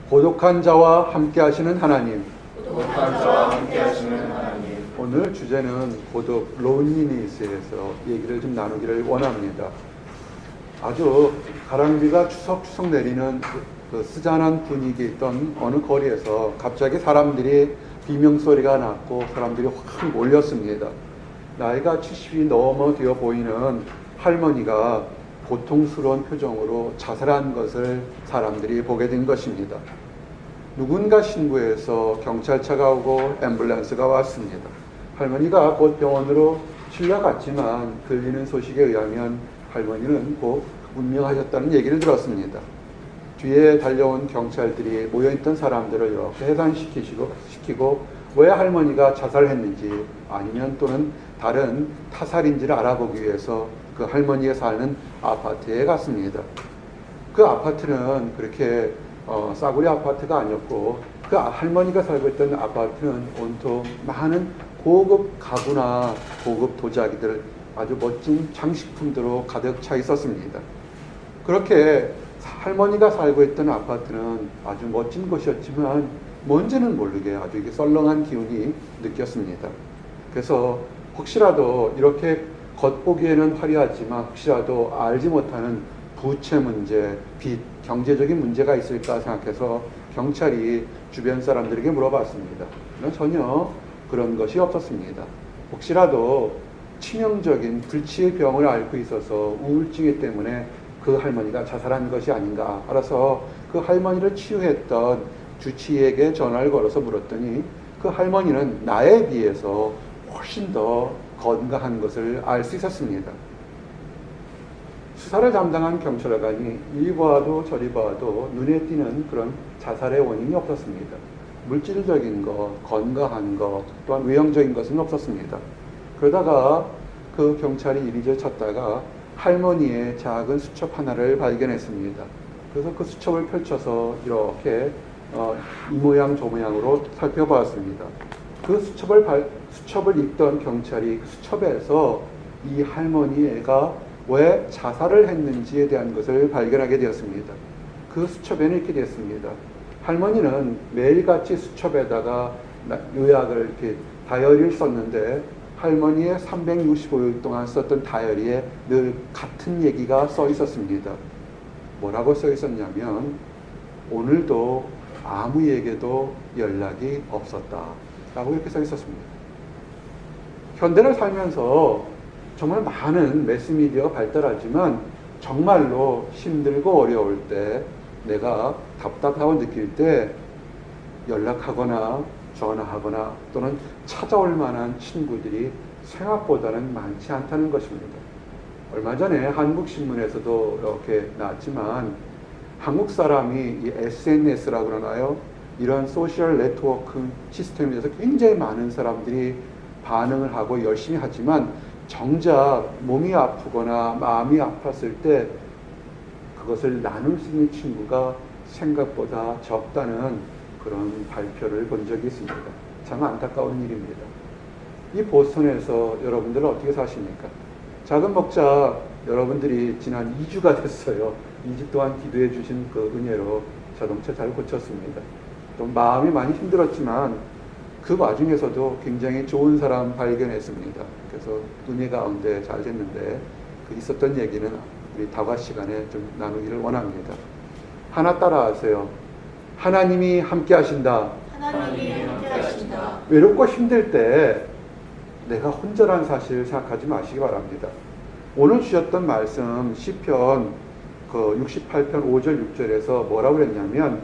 고독한 자와 함께 하시는 하나님. 고독한 자와 함께 하시는 하나님. 오늘 주제는 고독, 론리니스에서 얘기를 좀 나누기를 원합니다. 아주 가랑비가 추석추석 내리는 그 스잔한 분위기 있던 어느 거리에서 갑자기 사람들이 비명소리가 났고 사람들이 확 몰렸습니다. 나이가 70이 넘어 되어 보이는 할머니가 고통스러운 표정으로 자살한 것을 사람들이 보게 된 것입니다. 누군가 신고해서 경찰차가 오고 앰뷸런스가 왔습니다. 할머니가 곧 병원으로 실려갔지만 들리는 소식에 의하면 할머니는 곧 운명하셨다는 얘기를 들었습니다. 뒤에 달려온 경찰들이 모여있던 사람들을 이렇게 해산시키고 왜 할머니가 자살했는지 아니면 또는 다른 타살인지를 알아보기 위해서 그 할머니가 사는 아파트에 갔습니다. 그 아파트는 그렇게 싸구려 아파트가 아니었고 그 할머니가 살고 있던 아파트는 온통 많은 고급 가구나 고급 도자기들 아주 멋진 장식품들로 가득 차 있었습니다. 그렇게 할머니가 살고 있던 아파트는 아주 멋진 곳이었지만 뭔지는 모르게 아주 이게 썰렁한 기운이 느꼈습니다. 그래서 혹시라도 이렇게 겉보기에는 화려하지만 혹시라도 알지 못하는 부채 문제, 빚, 경제적인 문제가 있을까 생각해서 경찰이 주변 사람들에게 물어봤습니다. 전혀 그런 것이 없었습니다. 혹시라도 치명적인 불치의 병을 앓고 있어서 우울증 때문에 그 할머니가 자살한 것이 아닌가 알아서 그 할머니를 치유했던 주치의에게 전화를 걸어서 물었더니 그 할머니는 나에 비해서 훨씬 더 건강한 것을 알 수 있었습니다. 수사를 담당한 경찰관이 이리 봐도 저리 봐도 눈에 띄는 그런 자살의 원인이 없었습니다. 물질적인 것, 건강한 것, 또한 외형적인 것은 없었습니다. 그러다가 그 경찰이 이리저리 찾다가 할머니의 작은 수첩 하나를 발견했습니다. 그래서 그 수첩을 펼쳐서 이렇게 이 모양 저 모양으로 살펴보았습니다. 그 수첩을 읽던 경찰이 그 수첩에서 이 할머니가 왜 자살을 했는지에 대한 것을 발견하게 되었습니다. 그 수첩에는 이렇게 되었습니다. 할머니는 매일같이 수첩에다가 요약을 이렇게 다이어리를 썼는데 할머니의 365일 동안 썼던 다이어리에 늘 같은 얘기가 써 있었습니다. 뭐라고 써 있었냐면 오늘도 아무에게도 연락이 없었다 라고 이렇게 써 있었습니다. 현대를 살면서 정말 많은 매스미디어가 발달하지만 정말로 힘들고 어려울 때 내가 답답하고 느낄 때 연락하거나 전화하거나 또는 찾아올 만한 친구들이 생각보다는 많지 않다는 것입니다. 얼마 전에 한국신문에서도 이렇게 나왔지만 한국 사람이 이 SNS라고 그러나요? 이런 소셜 네트워크 시스템에 대해서 굉장히 많은 사람들이 반응을 하고 열심히 하지만 정작 몸이 아프거나 마음이 아팠을 때 그것을 나눌 수 있는 친구가 생각보다 적다는 그런 발표를 본 적이 있습니다. 참 안타까운 일입니다. 이 보스턴에서 여러분들은 어떻게 사십니까? 작은 목자 여러분들이 지난 2주가 됐어요. 2주 동안 기도해 주신 그 은혜로 자동차 잘 고쳤습니다. 또 마음이 많이 힘들었지만 그 와중에서도 굉장히 좋은 사람 발견했습니다. 그래서 은혜 가운데 잘 됐는데 그 있었던 얘기는 우리 다과 시간에 좀 나누기를 원합니다. 하나 따라 하세요. 하나님이 함께 하신다. 하나님이 함께 하신다. 외롭고 힘들 때 내가 혼자라는 사실을 생각하지 마시기 바랍니다. 오늘 주셨던 말씀 시편 그 68편 5절 6절에서 뭐라고 그랬냐면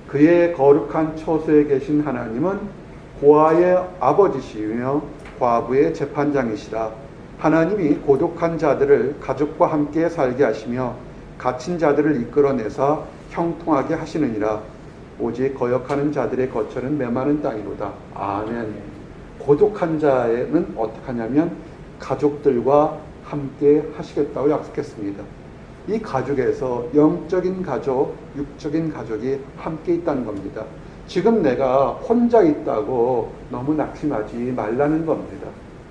그의 거룩한 처소에 계신 하나님은 고아의 아버지시며 과부의 재판장이시라. 하나님이 고독한 자들을 가족과 함께 살게 하시며 갇힌 자들을 이끌어내사 형통하게 하시느니라. 오직 거역하는 자들의 거처는 메마른 땅이로다. 아멘. 고독한 자는 어떻게 하냐면 가족들과 함께 하시겠다고 약속했습니다. 이 가족에서 영적인 가족, 육적인 가족이 함께 있다는 겁니다. 지금 내가 혼자 있다고 너무 낙심하지 말라는 겁니다.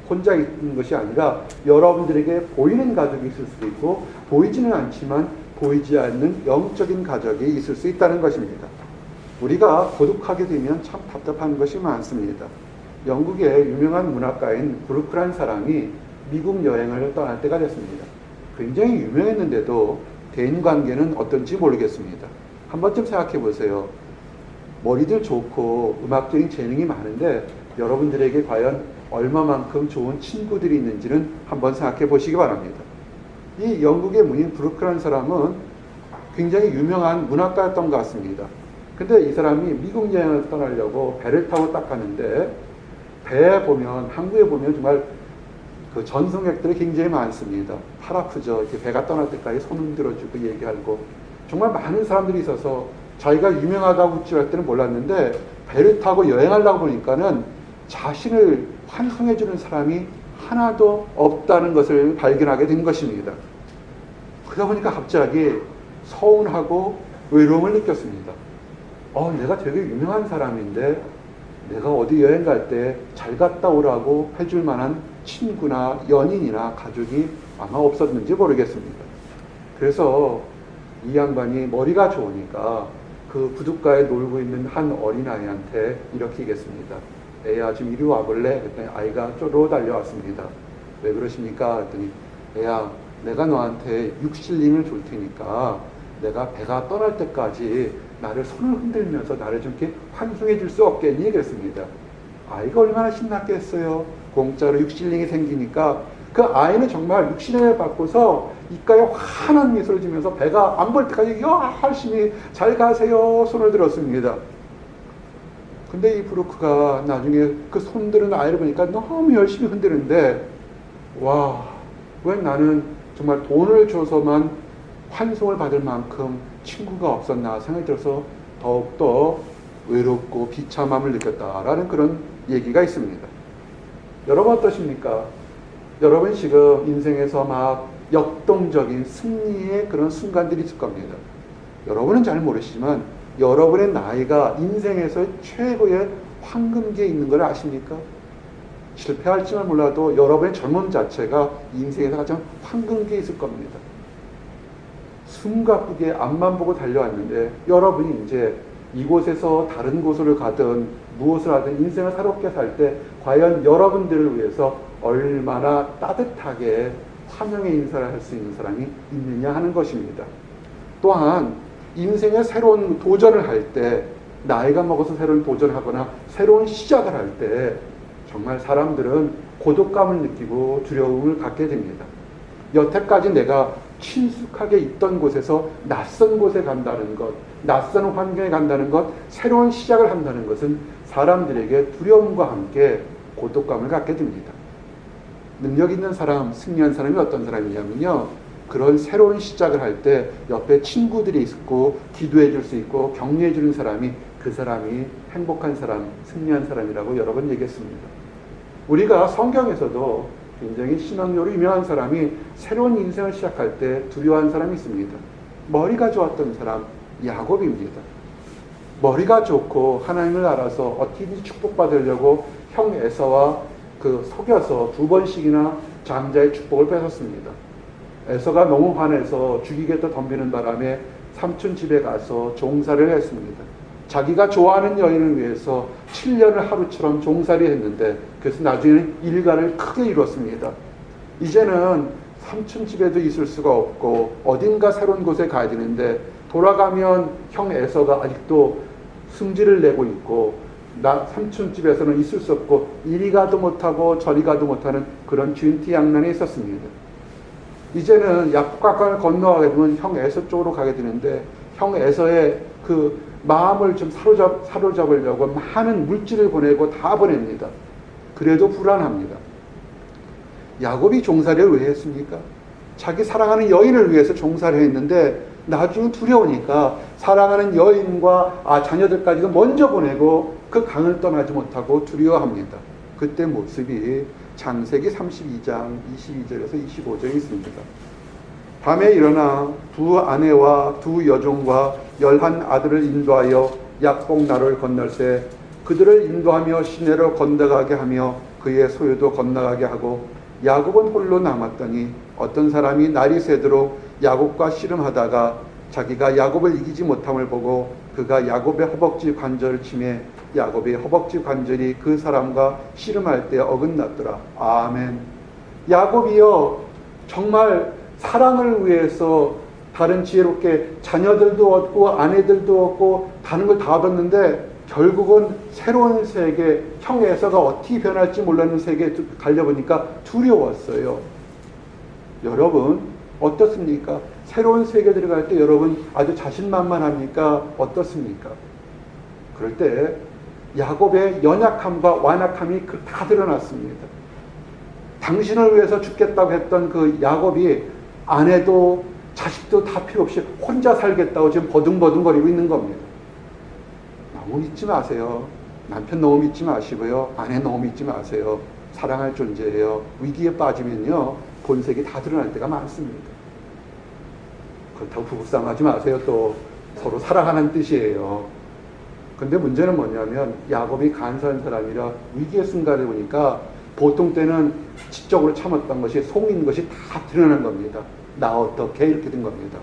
혼자 있는 것이 아니라 여러분들에게 보이는 가족이 있을 수도 있고 보이지는 않지만 보이지 않는 영적인 가족이 있을 수 있다는 것입니다. 우리가 고독하게 되면 참 답답한 것이 많습니다. 영국의 유명한 문학가인 브루크란 사람이 미국 여행을 떠날 때가 됐습니다. 굉장히 유명했는데도 대인관계는 어떤지 모르겠습니다. 한 번쯤 생각해 보세요. 머리들 좋고 음악적인 재능이 많은데 여러분들에게 과연 얼마만큼 좋은 친구들이 있는지는 한번 생각해 보시기 바랍니다. 이 영국의 문인 브루크란 사람은 굉장히 유명한 문학가였던 것 같습니다. 근데 이 사람이 미국 여행을 떠나려고 배를 타고 딱 가는데 배에 보면, 항구에 보면 정말 그 전승객들이 굉장히 많습니다. 팔 아프죠. 이렇게 배가 떠날 때까지 손 흔들어주고 얘기하고 정말 많은 사람들이 있어서 자기가 유명하다고 줄 때는 몰랐는데 배를 타고 여행하려고 보니까는 자신을 환송해주는 사람이 하나도 없다는 것을 발견하게 된 것입니다. 그러다 보니까 갑자기 서운하고 외로움을 느꼈습니다. 내가 되게 유명한 사람인데 내가 어디 여행 갈 때 잘 갔다 오라고 해줄 만한 친구나 연인이나 가족이 아마 없었는지 모르겠습니다. 그래서 이 양반이 머리가 좋으니까 그 부둣가에 놀고 있는 한 어린아이한테 이렇게 얘기했습니다. 애야, 좀 이리 와볼래? 그랬더니 아이가 쪼로 달려왔습니다. 왜 그러십니까? 그랬더니 애야, 내가 너한테 6실링을 줄 테니까 내가 배가 떠날 때까지 나를 손을 흔들면서 나를 좀 이렇게 환송해 줄 수 없겠니? 그랬습니다. 아이가 얼마나 신났겠어요. 공짜로 6실링이 생기니까 그 아이는 정말 6실링을 받고서 입가에 환한 미소를 지면서 배가 안 볼 때까지 열심히 잘 가세요 손을 들었습니다. 근데 이 브루크가 나중에 그 손드는 아이를 보니까 너무 열심히 흔드는데 와, 왜 나는 정말 돈을 줘서만 환송을 받을 만큼 친구가 없었나 생각이 들어서 더욱더 외롭고 비참함을 느꼈다라는 그런 얘기가 있습니다. 여러분 어떠십니까? 여러분 지금 인생에서 막 역동적인 승리의 그런 순간들이 있을 겁니다. 여러분은 잘 모르시지만 여러분의 나이가 인생에서 최고의 황금기에 있는 걸 아십니까? 실패할지는 몰라도 여러분의 젊음 자체가 인생에서 가장 황금기에 있을 겁니다. 숨가쁘게 앞만 보고 달려왔는데 여러분이 이제 이곳에서 다른 곳으로 가든 무엇을 하든 인생을 새롭게 살 때 과연 여러분들을 위해서 얼마나 따뜻하게 환영의 인사를 할 수 있는 사람이 있느냐 하는 것입니다. 또한 인생의 새로운 도전을 할 때, 나이가 먹어서 새로운 도전을 하거나 새로운 시작을 할 때 정말 사람들은 고독감을 느끼고 두려움을 갖게 됩니다. 여태까지 내가 친숙하게 있던 곳에서 낯선 곳에 간다는 것, 낯선 환경에 간다는 것, 새로운 시작을 한다는 것은 사람들에게 두려움과 함께 고독감을 갖게 됩니다. 능력 있는 사람, 승리한 사람이 어떤 사람이냐면요, 그런 새로운 시작을 할 때 옆에 친구들이 있고 기도해 줄 수 있고 격려해 주는 사람이, 그 사람이 행복한 사람, 승리한 사람이라고 여러 번 얘기했습니다. 우리가 성경에서도 굉장히 신앙적으로 유명한 사람이 새로운 인생을 시작할 때 두려워한 사람이 있습니다. 머리가 좋았던 사람, 야곱입니다. 머리가 좋고 하나님을 알아서 어떻게든지 축복받으려고 형 에서와 속여서 2번씩이나 장자의 축복을 뺏었습니다. 에서가 너무 화내서 죽이겠다 덤비는 바람에 삼촌 집에 가서 종살이를 했습니다. 자기가 좋아하는 여인을 위해서 7년을 하루처럼 종살이 했는데, 그래서 나중에 일가를 크게 이뤘습니다. 이제는 삼촌 집에도 있을 수가 없고 어딘가 새로운 곳에 가야 되는데, 돌아가면 형 에서가 아직도 승질을 내고 있고 삼촌 집에서는 있을 수 없고 이리 가도 못하고 저리 가도 못하는 그런 쥐인티양난에 있었습니다. 이제는 약속강을 건너가게 되면 형 에서 쪽으로 가게 되는데, 형 에서의 그 마음을 좀 사로잡으려고 많은 물질을 보내고 다 보냅니다. 그래도 불안합니다. 야곱이 종살이를 왜 했습니까? 자기 사랑하는 여인을 위해서 종살이를 했는데 나중에 두려우니까 사랑하는 여인과 자녀들까지도 먼저 보내고 그 강을 떠나지 못하고 두려워합니다. 그때 모습이 창세기 32장 22절에서 25절에 있습니다. 밤에 일어나 두 아내와 두 여종과 11 아들을 인도하여 약복나루를 건널세 그들을 인도하며 시내로 건너가게 하며 그의 소유도 건너가게 하고, 야곱은 홀로 남았더니 어떤 사람이 날이 새도록 야곱과 씨름하다가 자기가 야곱을 이기지 못함을 보고 그가 야곱의 허벅지 관절을 치매 야곱의 허벅지 관절이 그 사람과 씨름할 때 어긋났더라. 아멘. 야곱이요 정말 사랑을 위해서 다른 지혜롭게 자녀들도 얻고 아내들도 얻고 다른 걸 다 얻었는데 결국은 새로운 세계, 형 에서가 어떻게 변할지 몰라는 세계에 가려보니까 두려웠어요. 여러분 어떻습니까? 새로운 세계에 들어갈 때 여러분 아주 자신만만합니까? 어떻습니까? 그럴 때 야곱의 연약함과 완악함이 다 드러났습니다. 당신을 위해서 죽겠다고 했던 그 야곱이 아내도 자식도 다 필요 없이 혼자 살겠다고 지금 버둥버둥거리고 있는 겁니다. 너무 믿지 마세요. 남편 너무 믿지 마시고요. 아내 너무 믿지 마세요. 사랑할 존재예요. 위기에 빠지면요 본색이 다 드러날 때가 많습니다. 그렇다고 부부싸움 하지 마세요. 또 서로 사랑하는 뜻이에요. 근데 문제는 뭐냐면 야곱이 간사한 사람이라 위기의 순간에 보니까 보통 때는 지적으로 참았던 것이 속인 것이 다 드러나는 겁니다. 나 어떻게 이렇게 된 겁니다.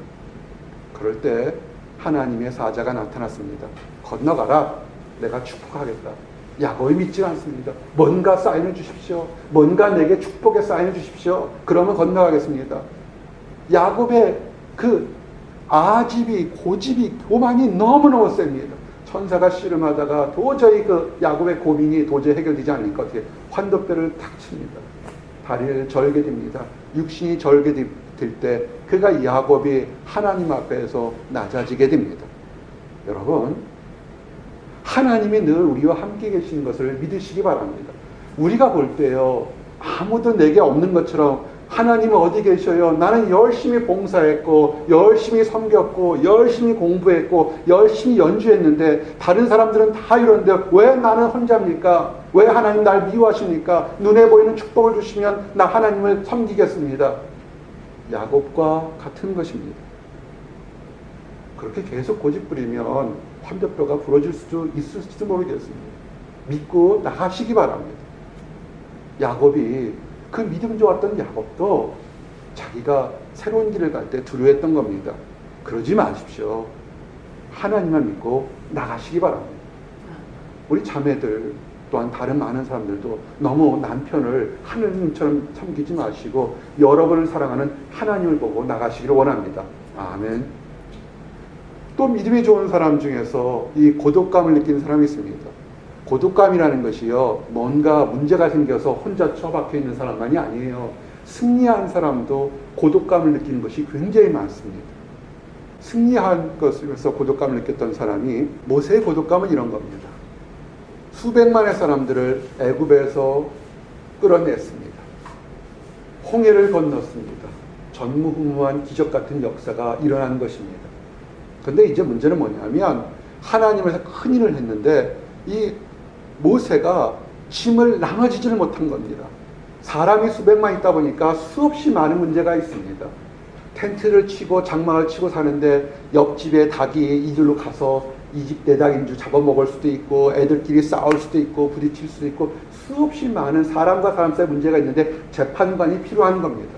그럴 때 하나님의 사자가 나타났습니다. 건너가라. 내가 축복하겠다. 야곱이 믿지 않습니다. 뭔가 사인을 주십시오. 뭔가 내게 축복의 사인을 주십시오. 그러면 건너가겠습니다. 야곱의 그 아집이 고집이 교만이 너무너무 셉니다. 천사가 씨름하다가 도저히 그 야곱의 고민이 도저히 해결되지 않을 것 같아요. 환도뼈를 탁 칩니다. 다리를 절게 됩니다. 육신이 절게 될 때 그가 야곱이 하나님 앞에서 낮아지게 됩니다. 여러분 하나님이 늘 우리와 함께 계신 것을 믿으시기 바랍니다. 우리가 볼 때요 아무도 내게 없는 것처럼 하나님은 어디 계셔요? 나는 열심히 봉사했고 열심히 섬겼고 열심히 공부했고 열심히 연주했는데 다른 사람들은 다 이런데 왜 나는 혼자입니까? 왜 하나님 날 미워하십니까? 눈에 보이는 축복을 주시면 나 하나님을 섬기겠습니다. 야곱과 같은 것입니다. 그렇게 계속 고집부리면 환도뼈가 부러질 수도 있을지도 모르겠습니다. 믿고 나가시기 바랍니다. 야곱이 그 믿음 좋았던 야곱도 자기가 새로운 길을 갈 때 두려워했던 겁니다. 그러지 마십시오. 하나님만 믿고 나가시기 바랍니다. 우리 자매들 또한 다른 많은 사람들도 너무 남편을 하느님처럼 섬기지 마시고 여러분을 사랑하는 하나님을 보고 나가시기를 원합니다. 아멘. 또 믿음이 좋은 사람 중에서 이 고독감을 느끼는 사람이 있습니다. 고독감이라는 것이요 뭔가 문제가 생겨서 혼자 처박혀 있는 사람만이 아니에요. 승리한 사람도 고독감을 느끼는 것이 굉장히 많습니다. 승리한 것에서 고독감을 느꼈던 사람이 모세의 고독감은 이런 겁니다. 수백만의 사람들을 애굽에서 끌어냈습니다. 홍해를 건넜습니다. 전무후무한 기적 같은 역사가 일어난 것입니다. 그런데 이제 문제는 뭐냐면 하나님께서 큰 일을 했는데 이 모세가 짐을 나눠지지를 못한 겁니다. 사람이 수백만 있다 보니까 수없이 많은 문제가 있습니다. 텐트를 치고 장막을 치고 사는데 옆집에 닭이 이리로 가서 이 집 내 닭인 줄 잡아먹을 수도 있고 애들끼리 싸울 수도 있고 부딪힐 수도 있고 수없이 많은 사람과 사람 사이에 문제가 있는데 재판관이 필요한 겁니다.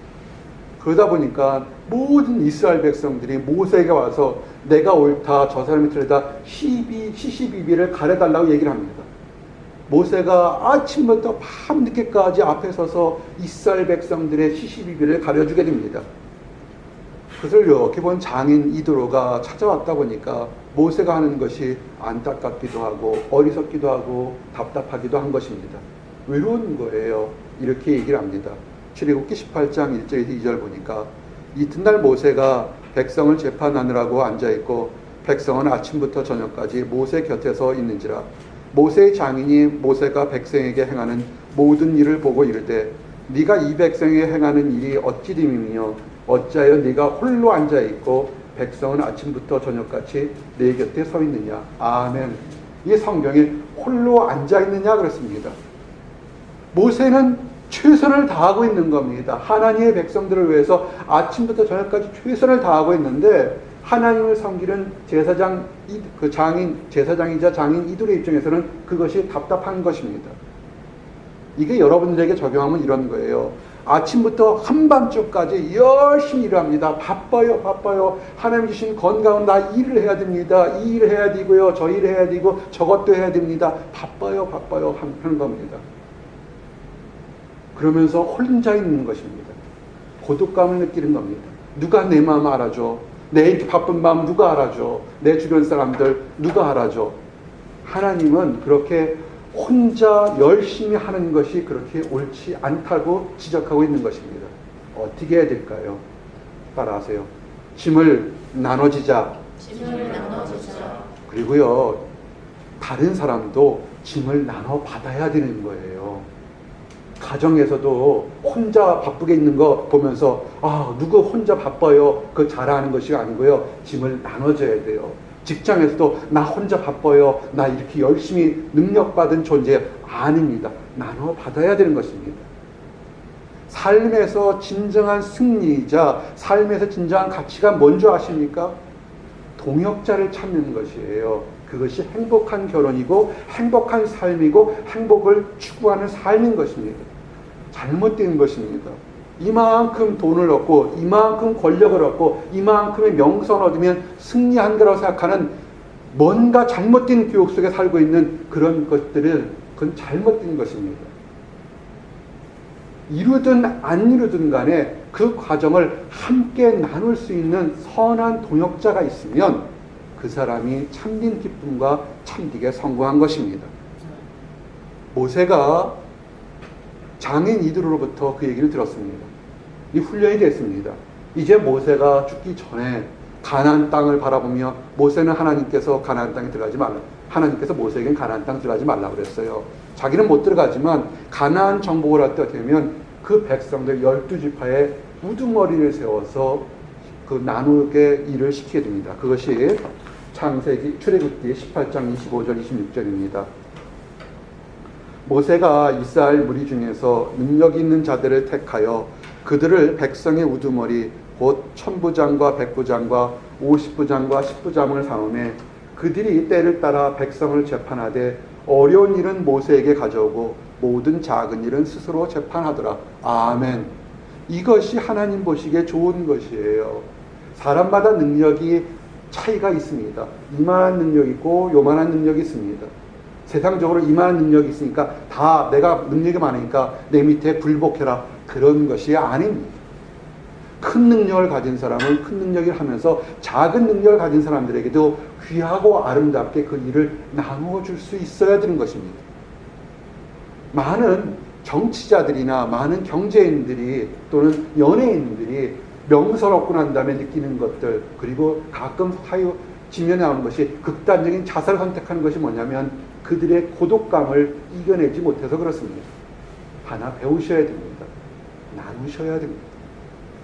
그러다 보니까 모든 이스라엘 백성들이 모세에게 와서 내가 옳다 저 사람이 틀리다 시시비비를 가려달라고 얘기를 합니다. 모세가 아침부터 밤늦게까지 앞에 서서 이스라엘 백성들의 시시비비를 가려주게 됩니다. 그것을 이렇게 본 장인 이드로가 찾아왔다 보니까 모세가 하는 것이 안타깝기도 하고 어리석기도 하고 답답하기도 한 것입니다. 외로운 거예요. 이렇게 얘기를 합니다. 출애굽기 18장 1절에서 2절 보니까 이튿날 모세가 백성을 재판하느라고 앉아있고 백성은 아침부터 저녁까지 모세 곁에 서 있는지라. 모세의 장인이 모세가 백성에게 행하는 모든 일을 보고 이르되 네가 이 백성에게 행하는 일이 어찌 됨이며 어찌하여 네가 홀로 앉아있고 백성은 아침부터 저녁까지 내 곁에 서 있느냐. 아멘. 이 성경에 홀로 앉아있느냐 그렇습니다. 모세는 최선을 다하고 있는 겁니다. 하나님의 백성들을 위해서 아침부터 저녁까지 최선을 다하고 있는데 하나님을 섬기는 제사장, 제사장이자 장인 이들의 입장에서는 그것이 답답한 것입니다. 이게 여러분들에게 적용하면 이런 거예요. 아침부터 한밤중까지 열심히 일합니다. 바빠요. 하나님 주신 건강은 나 일을 해야 됩니다. 이 일을 해야 되고요. 저 일을 해야 되고 저것도 해야 됩니다. 바빠요 하는 겁니다. 그러면서 혼자 있는 것입니다. 고독감을 느끼는 겁니다. 누가 내 마음 알아줘? 내 이렇게 바쁜 마음 누가 알아줘? 내 주변 사람들 누가 알아줘? 하나님은 그렇게 혼자 열심히 하는 것이 그렇게 옳지 않다고 지적하고 있는 것입니다. 어떻게 해야 될까요? 따라하세요. 짐을 나눠지자. 그리고요, 다른 사람도 짐을 나눠 받아야 되는 거예요. 가정에서도 혼자 바쁘게 있는 거 보면서 누구 혼자 바빠요 그 자랑하는 것이 아니고요, 짐을 나눠줘야 돼요. 직장에서도 나 혼자 바빠요, 나 이렇게 열심히 능력받은 존재 아닙니다. 나눠 받아야 되는 것입니다. 삶에서 진정한 승리이자 삶에서 진정한 가치가 뭔지 아십니까? 동역자를 찾는 것이에요. 그것이 행복한 결혼이고 행복한 삶이고 행복을 추구하는 삶인 것입니다. 잘못된 것입니다. 이만큼 돈을 얻고 이만큼 권력을 얻고 이만큼의 명성을 얻으면 승리한 거라고 생각하는 뭔가 잘못된 교육 속에 살고 있는 그런 것들은 그건 잘못된 것입니다. 이루든 안 이루든 간에 그 과정을 함께 나눌 수 있는 선한 동역자가 있으면 그 사람이 참된 기쁨과 참되게 성공한 것입니다. 모세가 장인 이드로로부터 그 얘기를 들었습니다. 이 훈련이 됐습니다. 이제 모세가 죽기 전에 가나안 땅을 바라보며 모세는 하나님께서 가나안 땅에 들어가지 말라. 하나님께서 모세에겐 가나안 땅 들어가지 말라고 그랬어요. 자기는 못 들어가지만 가나안 정복을 할 때 어떻게 하면 그 백성들 12지파에 우두머리를 세워서 그 나누게 일을 시키게 됩니다. 그것이 창세기 출애굽기 18장 25절 26절입니다. 모세가 이스라엘 무리 중에서 능력 있는 자들을 택하여 그들을 백성의 우두머리 곧 1000부장과 100부장과 50부장과 10부장을 삼음해 그들이 때를 따라 백성을 재판하되 어려운 일은 모세에게 가져오고 모든 작은 일은 스스로 재판하더라. 아멘. 이것이 하나님 보시기에 좋은 것이에요. 사람마다 능력이 차이가 있습니다. 이만한 능력이 있고 요만한 능력이 있습니다. 세상적으로 이만한 능력이 있으니까 다 내가 능력이 많으니까 내 밑에 굴복해라. 그런 것이 아닙니다. 큰 능력을 가진 사람은 큰 능력을 하면서 작은 능력을 가진 사람들에게도 귀하고 아름답게 그 일을 나누어 줄 수 있어야 되는 것입니다. 많은 정치자들이나 많은 경제인들이 또는 연예인들이 명성 얻고 난 다음에 느끼는 것들, 그리고 가끔 사유 지면에 나오는 것이 극단적인 자살을 선택하는 것이 뭐냐면 그들의 고독감을 이겨내지 못해서 그렇습니다. 하나 배우셔야 됩니다. 나누셔야 됩니다.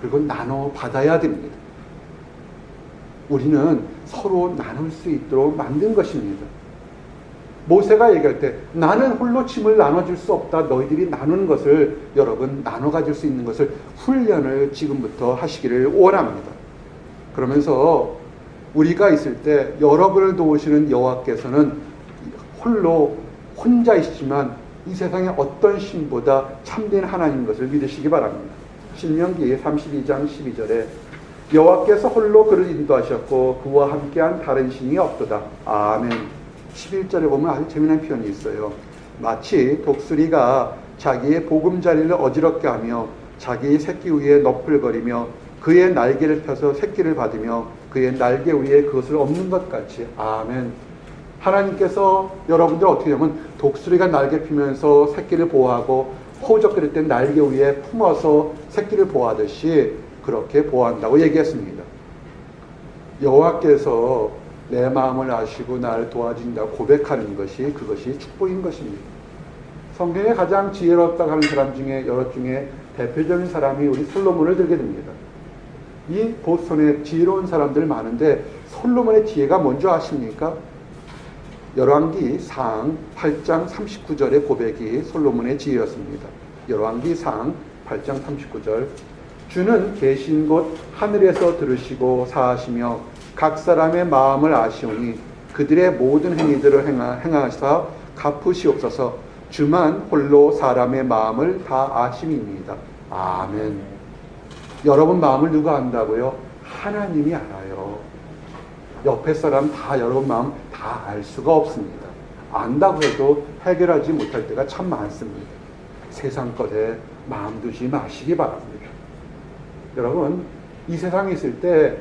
그리고 나눠 받아야 됩니다. 우리는 서로 나눌 수 있도록 만든 것입니다. 모세가 얘기할 때 나는 홀로 짐을 나눠줄 수 없다. 너희들이 나누는 것을, 여러분 나눠 가질 수 있는 것을 훈련을 지금부터 하시기를 원합니다. 그러면서 우리가 있을 때 여러분을 도우시는 여호와께서는 혼자이시지만 이 세상의 어떤 신보다 참된 하나님인 것을 믿으시기 바랍니다. 신명기 32장 12절에 여호와께서 홀로 그를 인도하셨고 그와 함께한 다른 신이 없도다. 아멘. 11절에 보면 아주 재미난 표현이 있어요. 마치 독수리가 자기의 보금자리를 어지럽게 하며 자기의 새끼 위에 너풀거리며 그의 날개를 펴서 새끼를 받으며 그의 날개 위에 그것을 엎는 것 같이. 아멘. 하나님께서 여러분들 어떻게 하면 독수리가 날개 피면서 새끼를 보호하고 호적거릴 때 날개 위에 품어서 새끼를 보호하듯이 그렇게 보호한다고 얘기했습니다. 여호와께서 내 마음을 아시고 나를 도와준다고 고백하는 것이 그것이 축복인 것입니다. 성경에 가장 지혜롭다고 하는 사람 중에 여러 중에 대표적인 사람이 우리 솔로몬을 들게 됩니다. 이 보손에 지혜로운 사람들 많은데 솔로몬의 지혜가 뭔지 아십니까? 열왕기 상 8장 39절의 고백이 솔로몬의 지혜였습니다. 열왕기 상 8장 39절 주는 계신 곳 하늘에서 들으시고 사하시며 각 사람의 마음을 아시오니 그들의 모든 행위들을 행하시사 갚으시옵소서. 주만 홀로 사람의 마음을 다 아심입니다. 아멘. 여러분 마음을 누가 안다고요? 하나님이 알아요. 옆에 사람 다 여러분 마음 다 알 수가 없습니다. 안다고 해도 해결하지 못할 때가 참 많습니다. 세상 것에 마음 두지 마시기 바랍니다. 여러분, 이 세상에 있을 때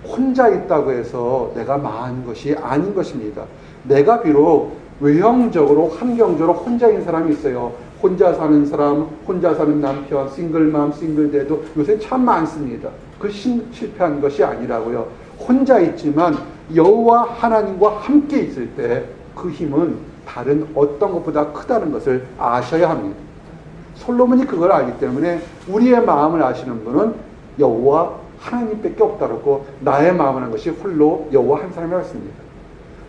혼자 있다고 해서 내가 망한 것이 아닌 것입니다. 내가 비록 외형적으로 환경적으로 혼자인 사람이 있어요. 혼자 사는 사람, 혼자 사는 남편, 싱글맘, 싱글데도 요새 참 많습니다. 그 실패한 것이 아니라고요. 혼자 있지만 여호와 하나님과 함께 있을 때 그 힘은 다른 어떤 것보다 크다는 것을 아셔야 합니다. 솔로몬이 그걸 알기 때문에 우리의 마음을 아시는 분은 여호와 하나님밖에 없다고 나의 마음을 한 것이 홀로 여호와 한 사람이라고 했습니다.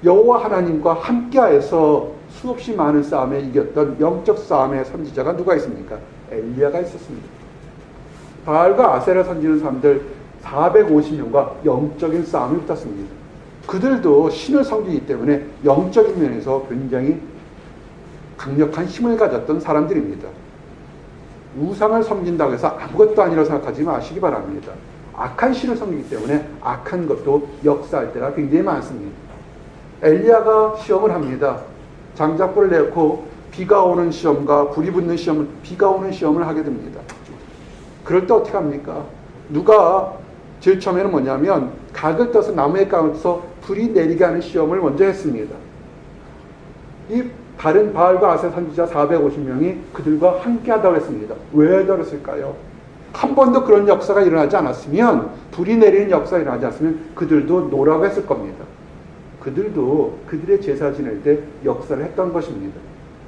여호와 하나님과 함께하여서 수없이 많은 싸움에 이겼던 영적 싸움의 선지자가 누가 있습니까? 엘리야가 있었습니다. 바알과 아세라 선지는 사람들 450명과 영적인 싸움이 붙었습니다. 그들도 신을 섬기기 때문에 영적인 면에서 굉장히 강력한 힘을 가졌던 사람들입니다. 우상을 섬긴다고 해서 아무것도 아니라고 생각하지 마시기 바랍니다. 악한 신을 섬기기 때문에 악한 것도 역사할 때가 굉장히 많습니다. 엘리야가 시험을 합니다. 장작불을 내놓고 비가 오는 시험과 불이 붙는 시험을, 비가 오는 시험을 하게 됩니다. 그럴 때 어떻게 합니까? 누가 제일 처음에는 뭐냐면 각을 떠서 나무에 각을 떠서 불이 내리게 하는 시험을 먼저 했습니다. 이 다른 바알과 아세 선지자 450명이 그들과 함께 하다고 했습니다. 왜 저랬을까요? 한 번도 그런 역사가 일어나지 않았으면, 불이 내리는 역사가 일어나지 않았으면 그들도 노라고 했을 겁니다. 그들도 그들의 제사 지낼 때 역사를 했던 것입니다.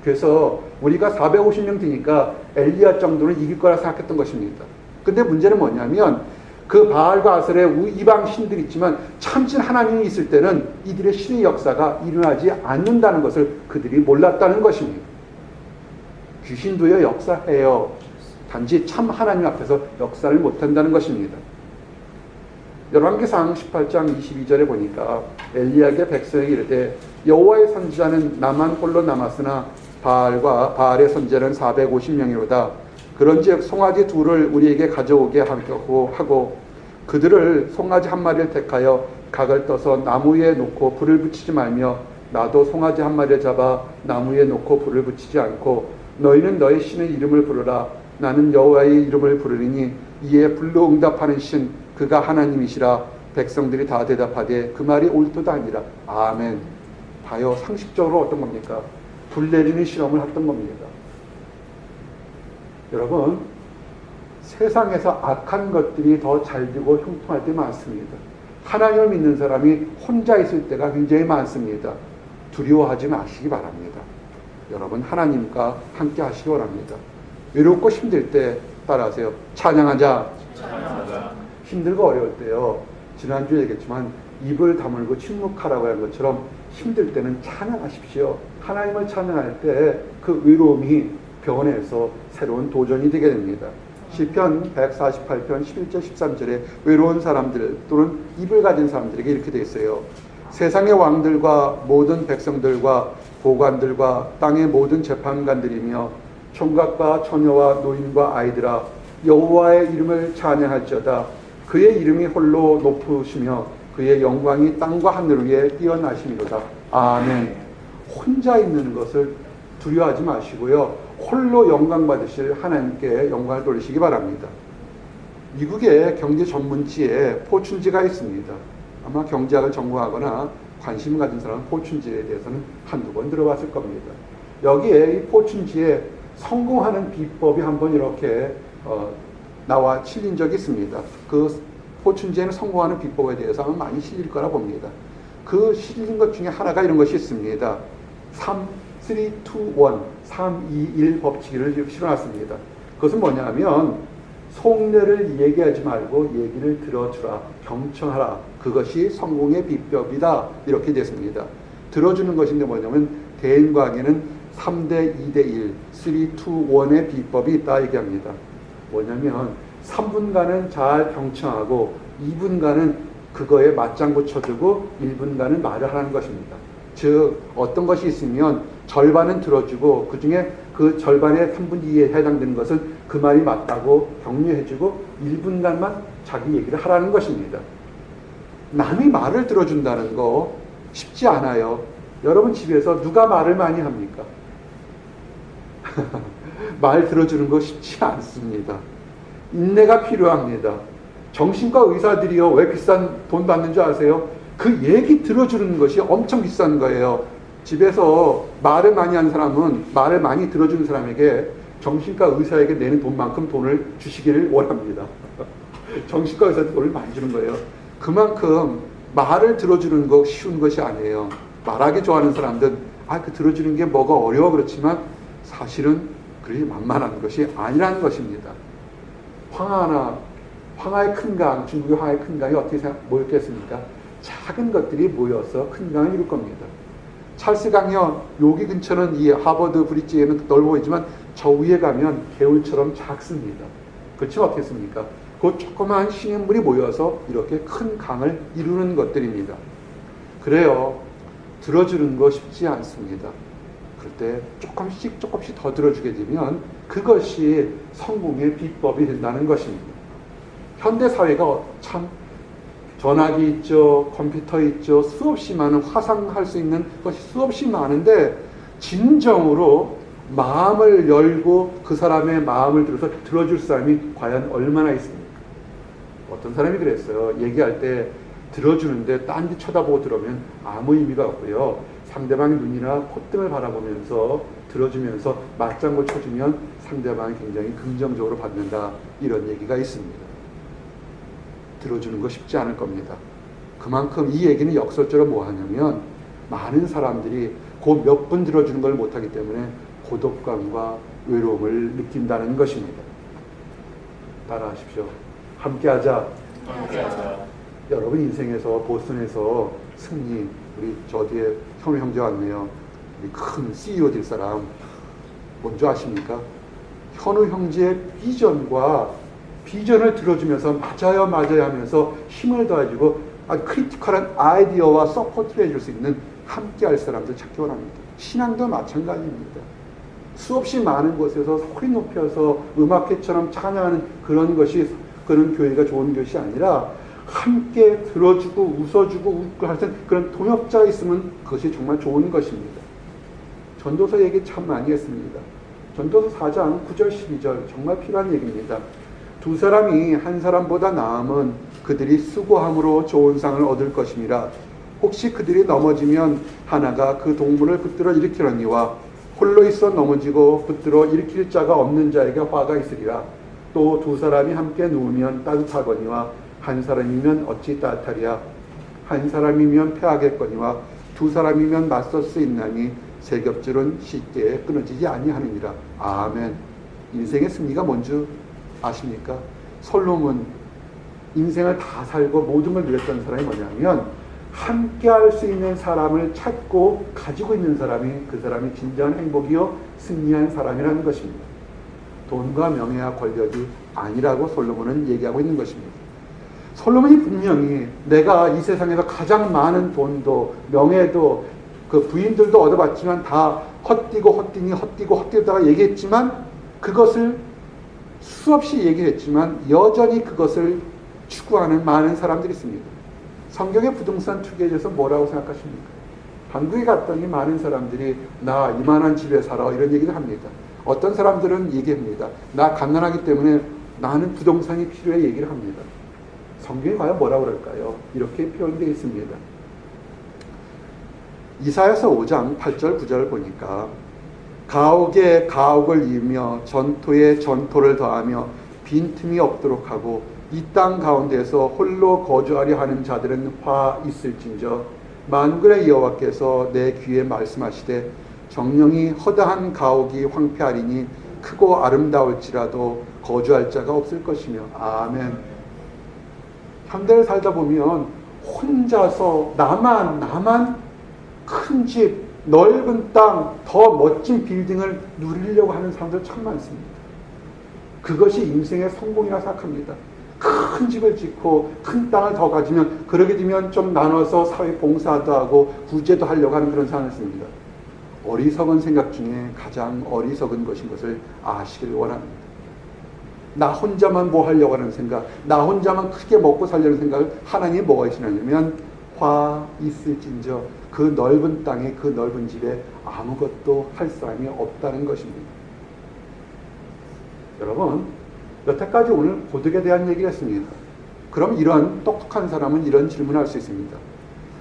그래서 우리가 450명 되니까 엘리야 정도는 이길 거라 생각했던 것입니다. 근데 문제는 뭐냐면 그 바알과 아셀의 이방 신들이 있지만 참신 하나님이 있을 때는 이들의 신의 역사가 일어나지 않는다는 것을 그들이 몰랐다는 것입니다. 귀신도요 역사해요. 단지 참 하나님 앞에서 역사를 못한다는 것입니다. 열왕기상 18장 22절에 보니까 엘리야에게 백성에게 이르되 여호와의 선지자는 나만 홀로 남았으나 바알의 선지자는 450명이로다. 그런즉 송아지 둘을 우리에게 가져오게 하고 그들을 송아지 한 마리를 택하여 각을 떠서 나무 위에 놓고 불을 붙이지 말며 나도 송아지 한 마리를 잡아 나무 위에 놓고 불을 붙이지 않고 너희는 너희 신의 이름을 부르라. 나는 여호와의 이름을 부르리니 이에 불로 응답하는 신 그가 하나님이시라. 백성들이 다 대답하되 그 말이 옳도다 하니라. 아멘. 봐요. 상식적으로 어떤 겁니까? 불 내리는 실험을 했던 겁니다. 여러분, 세상에서 악한 것들이 더 잘되고 형통할 때 많습니다. 하나님을 믿는 사람이 혼자 있을 때가 굉장히 많습니다. 두려워하지 마시기 바랍니다. 여러분, 하나님과 함께 하시기 바랍니다. 외롭고 힘들 때 따라하세요. 찬양하자. 힘들고 어려울 때요. 지난주에 얘기했지만 입을 다물고 침묵하라고 한 것처럼 힘들 때는 찬양하십시오. 하나님을 찬양할 때 그 외로움이 변해서 새로운 도전이 되게 됩니다. 시편 148편 11절 13절에 외로운 사람들 또는 입을 가진 사람들에게 이렇게 되어 있어요. 세상의 왕들과 모든 백성들과 고관들과 땅의 모든 재판관들이며 총각과 처녀와 노인과 아이들아 여호와의 이름을 찬양할지어다. 그의 이름이 홀로 높으시며 그의 영광이 땅과 하늘 위에 뛰어나심이로다. 아멘. 혼자 있는 것을 두려워하지 마시고요. 홀로 영광 받으실 하나님께 영광을 돌리시기 바랍니다. 미국의 경제 전문지에 포춘지가 있습니다. 아마 경제학을 전공하거나 관심 가진 사람은 포춘지에 대해서는 한두 번 들어봤을 겁니다. 여기에 이 포춘지에 성공하는 비법이 한번 이렇게 나와 실린 적이 있습니다. 그 포춘지에는 성공하는 비법에 대해서 아마 많이 실릴 거라 봅니다. 그 실린 것 중에 하나가 이런 것이 있습니다. 3, 2, 1 3, 2, 1 법칙을 실어놨습니다. 그것은 뭐냐면 속내를 얘기하지 말고 얘기를 들어주라. 경청하라. 그것이 성공의 비법이다. 이렇게 됐습니다. 들어주는 것인데 뭐냐면 대인관계는 3대 2대 1, 3, 2, 1의 비법이 있다 얘기합니다. 뭐냐면 3분간은 잘 경청하고 2분간은 그거에 맞장구 쳐주고 1분간은 말을 하는 것입니다. 즉 어떤 것이 있으면 절반은 들어주고 그 중에 그 절반의 3분의 2에 해당되는 것은 그 말이 맞다고 격려해주고 1분간만 자기 얘기를 하라는 것입니다. 남이 말을 들어준다는 거 쉽지 않아요. 여러분 집에서 누가 말을 많이 합니까? 말 들어주는 거 쉽지 않습니다. 인내가 필요합니다. 정신과 의사들이요, 왜 비싼 돈 받는 줄 아세요? 그 얘기 들어주는 것이 엄청 비싼 거예요. 집에서 말을 많이 하는 사람은 말을 많이 들어주는 사람에게 정신과 의사에게 내는 돈만큼 돈을 주시기를 원합니다. 정신과 의사한테 돈을 많이 주는 거예요. 그만큼 말을 들어주는 거 쉬운 것이 아니에요. 말하기 좋아하는 사람들은 그 들어주는 게 뭐가 어려워 그렇지만 사실은 그렇게 만만한 것이 아니라는 것입니다. 황하의 큰 강, 중국의 황하의 큰 강이 어떻게 모였겠습니까? 작은 것들이 모여서 큰 강을 이룰 겁니다. 찰스 강요, 여기 근처는 이 하버드 브릿지에는 넓어 보이지만 저 위에 가면 개울처럼 작습니다. 그렇지만 어떻겠습니까? 그 조그마한 시냇물이 모여서 이렇게 큰 강을 이루는 것들입니다. 그래요. 들어주는 거 쉽지 않습니다. 그럴 때 조금씩 더 들어주게 되면 그것이 성공의 비법이 된다는 것입니다. 현대 사회가 참 전화기 있죠, 컴퓨터 있죠, 수없이 많은 화상할 수 있는 것이 수없이 많은데 진정으로 마음을 열고 그 사람의 마음을 들어서 들어줄 사람이 과연 얼마나 있습니까? 어떤 사람이 그랬어요. 얘기할 때 들어주는데 딴 데 쳐다보고 들으면 아무 의미가 없고요. 상대방의 눈이나 콧등을 바라보면서 들어주면서 맞장구 쳐주면 상대방이 굉장히 긍정적으로 받는다. 이런 얘기가 있습니다. 들어주는 거 쉽지 않을 겁니다. 그만큼 이 얘기는 역설적으로 뭐 하냐면 많은 사람들이 그 몇 분 들어주는 걸 못하기 때문에 고독감과 외로움을 느낀다는 것입니다. 따라하십시오. 함께하자. 함께하자. 여러분 인생에서 보스턴에서 승리, 우리 저 뒤에 현우 형제 왔네요. 우리 큰 CEO 될 사람 뭔지 아십니까? 현우 형제의 비전을 들어주면서 맞아요 하면서 힘을 더해주고 아주 크리티컬한 아이디어와 서포트를 해줄 수 있는 함께할 사람들 찾기 원합니다. 신앙도 마찬가지입니다. 수없이 많은 곳에서 소리 높여서 음악회처럼 찬양하는 그런 교회가 좋은 것이 아니라 함께 들어주고 웃어주고 웃고 하여튼 그런 동역자가 있으면 그것이 정말 좋은 것입니다. 전도서 얘기 참 많이 했습니다. 전도서 4장 9절 12절 정말 필요한 얘기입니다. 두 사람이 한 사람보다 나음은 그들이 수고함으로 좋은 상을 얻을 것임이라. 혹시 그들이 넘어지면 하나가 그 동물을 붙들어 일으키려니와 홀로 있어 넘어지고 붙들어 일으킬 자가 없는 자에게 화가 있으리라. 또 두 사람이 함께 누우면 따뜻하거니와 한 사람이면 어찌 따뜻하리야. 한 사람이면 패하겠거니와 두 사람이면 맞설 수 있나니 세 겹줄은 쉽게 끊어지지 아니하느니라. 아멘. 인생의 승리가 뭔지 아십니까? 솔로몬 인생을 다 살고 모든 걸 누렸던 사람이 뭐냐면 함께 할 수 있는 사람을 찾고 가지고 있는 사람이 그 사람이 진정한 행복이요 승리한 사람이라는 것입니다. 돈과 명예와 권력이 아니라고 솔로몬은 얘기하고 있는 것입니다. 솔로몬이 분명히 내가 이 세상에서 가장 많은 돈도 명예도 그 부인들도 얻어봤지만 다 헛디고 얘기했지만 그것을 수없이 얘기했지만 여전히 그것을 추구하는 많은 사람들이 있습니다. 성경의 부동산 투기에 대해서 뭐라고 생각하십니까? 한국에 갔더니 많은 사람들이 나 이만한 집에 살아 이런 얘기를 합니다. 어떤 사람들은 얘기합니다. 나 가난하기 때문에 나는 부동산이 필요해 얘기를 합니다. 성경이 과연 뭐라고 그럴까요? 이렇게 표현되어 있습니다. 이사야서 5장 8절 9절을 보니까 가옥에 가옥을 이으며 전토에 전토를 더하며 빈틈이 없도록 하고 이 땅 가운데서 홀로 거주하려 하는 자들은 화 있을진저 만군의 여호와께서 내 귀에 말씀하시되 정령이 허다한 가옥이 황폐하리니 크고 아름다울지라도 거주할 자가 없을 것이며. 아멘. 현대를 살다 보면 혼자서 나만 큰 집, 넓은 땅, 더 멋진 빌딩을 누리려고 하는 사람들 참 많습니다. 그것이 인생의 성공이라 생각합니다. 큰 집을 짓고 큰 땅을 더 가지면 그러게 되면 좀 나눠서 사회 봉사도 하고 구제도 하려고 하는 그런 상황을 씁니다. 어리석은 생각 중에 가장 어리석은 것인 것을 아시기를 원합니다. 나 혼자만 뭐 하려고 하는 생각, 나 혼자만 크게 먹고 살려는 생각을 하나님이 뭐가 있으냐면 화 있을진저 그 넓은 땅에 그 넓은 집에 아무것도 할 사람이 없다는 것입니다. 여러분, 여태까지 오늘 고독에 대한 얘기를 했습니다. 그럼 이런 똑똑한 사람은 이런 질문을 할 수 있습니다.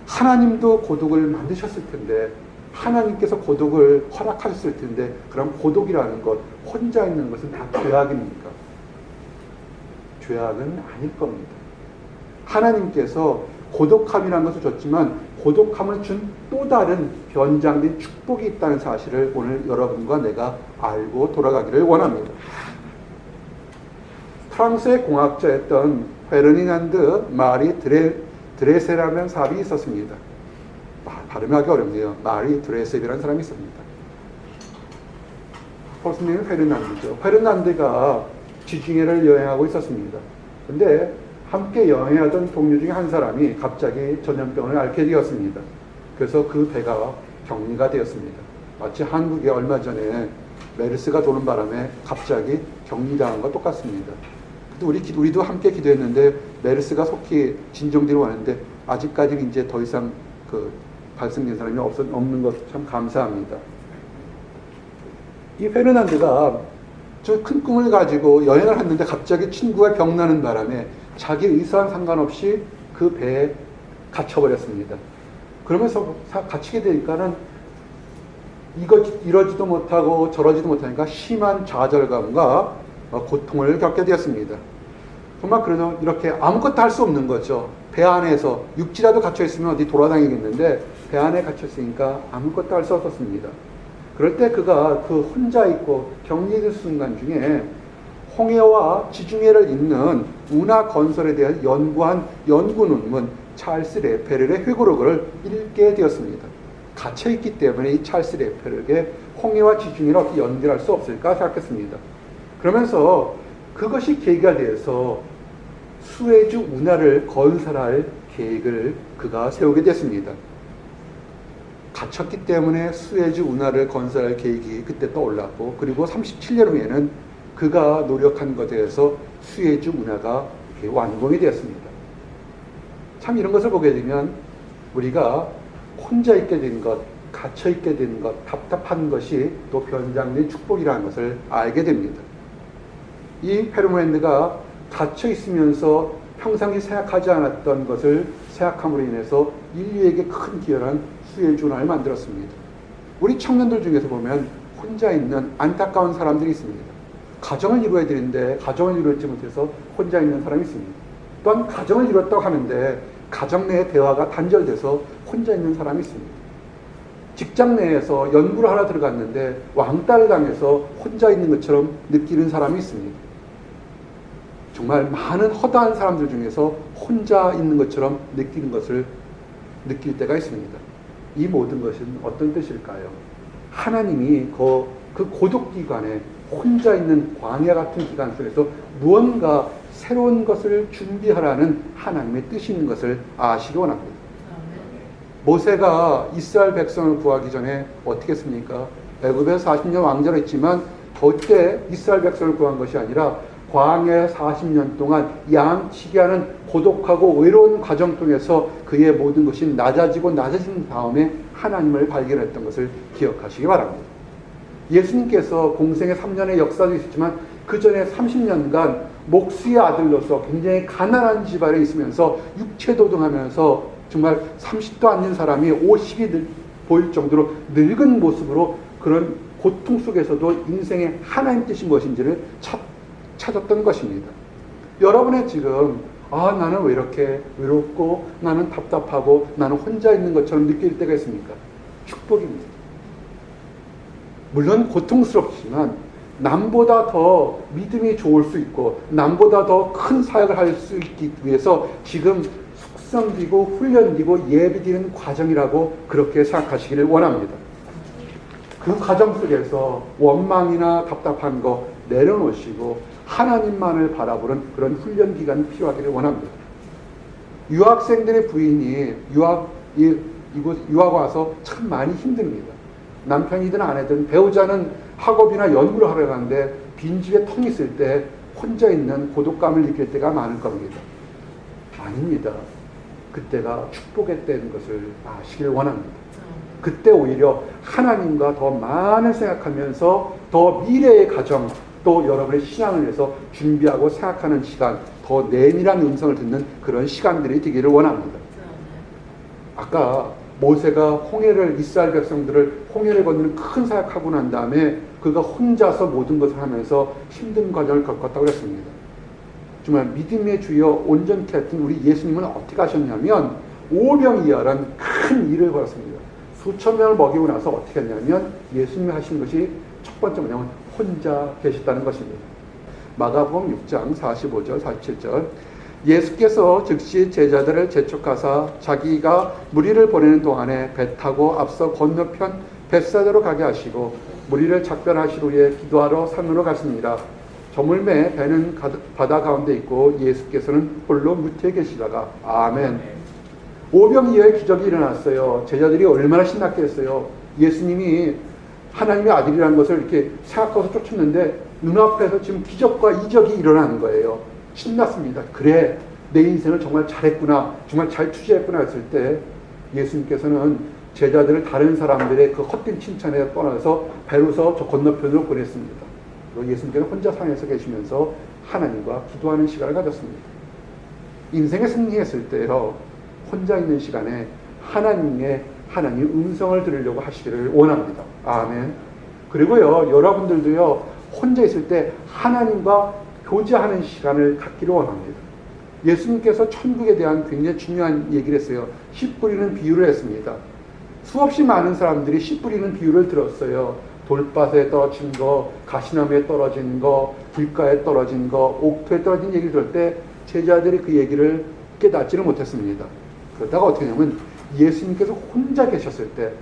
하나님도 고독을 만드셨을 텐데, 하나님께서 고독을 허락하셨을 텐데, 그럼 고독이라는 것, 혼자 있는 것은 다 죄악입니까? 죄악은 아닐 겁니다. 하나님께서 고독함이라는 것을 줬지만 고독함을 준 또 다른 변장된 축복이 있다는 사실을 오늘 여러분과 내가 알고 돌아가기를 원합니다. 프랑스의 공학자였던 페르디난드 마리 드레세라는 사람이 있었습니다. 발음하기 어렵네요. 마리 드레세라는 사람이 있습니다. 포스님은 페르난드죠. 페르난드가 지중해를 여행하고 있었습니다. 근데 함께 여행하던 동료 중에 한 사람이 갑자기 전염병을 앓게 되었습니다. 그래서 그 배가 격리가 되었습니다. 마치 한국에 얼마 전에 메르스가 도는 바람에 갑자기 격리당한 것과 똑같습니다. 우리도 함께 기도했는데 메르스가 속히 진정되려 하는데 아직까지는 이제 더 이상 발생된 사람이 없는 것 참 감사합니다. 이 페르난드가 저 큰 꿈을 가지고 여행을 했는데 갑자기 친구가 병나는 바람에 자기 의사와 상관없이 그 배에 갇혀버렸습니다. 그러면서 갇히게 되니까는 이러지도 못하고 저러지도 못하니까 심한 좌절감과 고통을 겪게 되었습니다. 정말 그래서 이렇게 아무것도 할 수 없는 거죠. 배 안에서 육지라도 갇혀있으면 어디 돌아다니겠는데 배 안에 갇혀있으니까 아무것도 할 수 없었습니다. 그럴 때 그가 그 혼자 있고 격리된 순간 중에 홍해와 지중해를 잇는 운하 건설에 대한 연구한 연구 논문 찰스 레페렐의 회고록을 읽게 되었습니다. 갇혀있기 때문에 이 찰스 레페렐에게 홍해와 지중해를 어떻게 연결할 수 없을까 생각했습니다. 그러면서 그것이 계기가 되어서 수에즈 운하를 건설할 계획을 그가 세우게 됐습니다. 갇혔기 때문에 수에즈 운하를 건설할 계획이 그때 떠올랐고, 그리고 37년 후에는 그가 노력한 것에 대해서 수에즈 운하가 완공이 되었습니다. 참 이런 것을 보게 되면 우리가 혼자 있게 된 것, 갇혀 있게 된 것, 답답한 것이 또 변장된 축복이라는 것을 알게 됩니다. 이 페르디난드가 갇혀 있으면서 평상시 생각하지 않았던 것을 생각함으로 인해서 인류에게 큰 기여한 수에즈 운하를 만들었습니다. 우리 청년들 중에서 보면 혼자 있는 안타까운 사람들이 있습니다. 가정을 이루어야 되는데 가정을 이루지 못해서 혼자 있는 사람이 있습니다. 또한 가정을 이뤘다고 하는데 가정 내의 대화가 단절돼서 혼자 있는 사람이 있습니다. 직장 내에서 연구를 하러 들어갔는데 왕따를 당해서 혼자 있는 것처럼 느끼는 사람이 있습니다. 정말 많은 허다한 사람들 중에서 혼자 있는 것처럼 느끼는 것을 느낄 때가 있습니다. 이 모든 것은 어떤 뜻일까요? 하나님이 그 고독 기간에 혼자 있는 광야 같은 기간 속에서 무언가 새로운 것을 준비하라는 하나님의 뜻이 있는 것을 아시기 원합니다. 모세가 이스라엘 백성을 구하기 전에 어떻게 했습니까? 애굽에서 40년 왕자로 했지만 그때 이스라엘 백성을 구한 것이 아니라 광야 40년 동안 양치기 하는 고독하고 외로운 과정 통해서 그의 모든 것이 낮아진 다음에 하나님을 발견했던 것을 기억하시기 바랍니다. 예수님께서 공생의 3년의 역사도 있었지만 그 전에 30년간 목수의 아들로서 굉장히 가난한 집안에 있으면서 육체도동하면서 정말 30도 안 된 사람이 50이 보일 정도로 늙은 모습으로 그런 고통 속에서도 인생의 하나님 뜻이 무엇인지를 찾았던 것입니다. 여러분의 지금 나는 왜 이렇게 외롭고 나는 답답하고 나는 혼자 있는 것처럼 느낄 때가 있습니까? 축복입니다. 물론 고통스럽지만 남보다 더 믿음이 좋을 수 있고 남보다 더 큰 사역을 할 수 있기 위해서 지금 숙성되고 훈련되고 예비되는 과정이라고 그렇게 생각하시기를 원합니다. 그 과정 속에서 원망이나 답답한 거 내려놓으시고 하나님만을 바라보는 그런 훈련 기간이 필요하기를 원합니다. 유학생들의 부인이 유학 와서 참 많이 힘듭니다. 남편이든 아내든 배우자는 학업이나 연구를 하러 가는데 빈집에 텅 있을 때 혼자 있는 고독감을 느낄 때가 많을 겁니다. 아닙니다. 그때가 축복의 때인 것을 아시길 원합니다. 그때 오히려 하나님과 더 많은 생각하면서 더 미래의 가정, 또 여러분의 신앙을 위해서 준비하고 생각하는 시간, 더 내밀한 음성을 듣는 그런 시간들이 되기를 원합니다. 아까 모세가 이스라엘 백성들을 홍해를 건너는 큰 사역하고 난 다음에 그가 혼자서 모든 것을 하면서 힘든 과정을 겪었다고 했습니다. 정말 믿음의 주여 온전케 했던 우리 예수님은 어떻게 하셨냐면 오병이어란 큰 일을 벌였습니다. 수천 명을 먹이고 나서 어떻게 했냐면 예수님이 하신 것이 첫 번째 뭐냐면 혼자 계셨다는 것입니다. 마가복음 6장 45절 47절 예수께서 즉시 제자들을 재촉하사 자기가 무리를 보내는 동안에 배 타고 앞서 건너편 벳사다로 가게 하시고 무리를 작별하시고 후에 기도하러 산으로 가십니다. 저물매 배는 바다 가운데 있고 예수께서는 홀로 무태에 계시다가 아멘. 오병이어의 기적이 일어났어요. 제자들이 얼마나 신났겠어요. 예수님이 하나님의 아들이라는 것을 이렇게 생각하고 쫓았는데 눈앞에서 지금 기적과 이적이 일어나는 거예요. 신났습니다. 그래, 내 인생을 정말 잘했구나, 정말 잘 투자했구나 했을 때 예수님께서는 제자들을 다른 사람들의 그 헛된 칭찬에 떠나서 배로서 저 건너편으로 보냈습니다. 그리고 예수님께서 혼자 산에서 계시면서 하나님과 기도하는 시간을 가졌습니다. 인생에 승리했을 때요, 혼자 있는 시간에 하나님의 음성을 들으려고 하시기를 원합니다. 아멘. 그리고요, 여러분들도요, 혼자 있을 때 하나님과 교제하는 시간을 갖기를 원합니다. 예수님께서 천국에 대한 굉장히 중요한 얘기를 했어요. 씨 뿌리는 비유를 했습니다. 수없이 많은 사람들이 씨 뿌리는 비유를 들었어요. 돌밭에 떨어진 거, 가시나무에 떨어진 거, 길가에 떨어진 거, 옥토에 떨어진 얘기를 들을 때 제자들이 그 얘기를 깨닫지를 못했습니다. 그러다가 어떻게 되냐면 예수님께서 혼자 계셨을 때,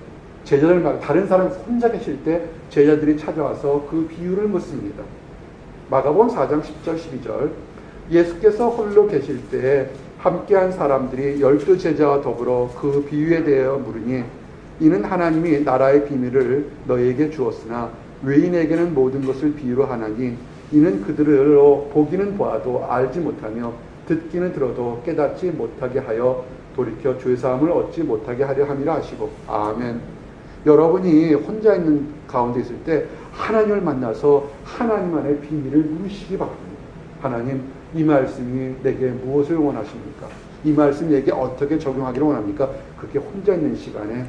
제자들 말고 다른 사람 혼자 계실 때 제자들이 찾아와서 그 비유를 묻습니다. 마가복음 4장 10절 12절 예수께서 홀로 계실 때에 함께한 사람들이 12제자와 더불어 그 비유에 대하여 물으니 이는 하나님이 나라의 비밀을 너에게 주었으나 외인에게는 모든 것을 비유로 하나니 이는 그들로 보기는 보아도 알지 못하며 듣기는 들어도 깨닫지 못하게 하여 돌이켜 죄사함을 얻지 못하게 하려 함이라 하시고 아멘. 여러분이 혼자 있는 가운데 있을 때 하나님을 만나서 하나님 안의 비밀을 물으시기 바랍니다. 하나님, 이 말씀이 내게 무엇을 원하십니까? 이 말씀 내게 어떻게 적용하기를 원합니까? 그렇게 혼자 있는 시간에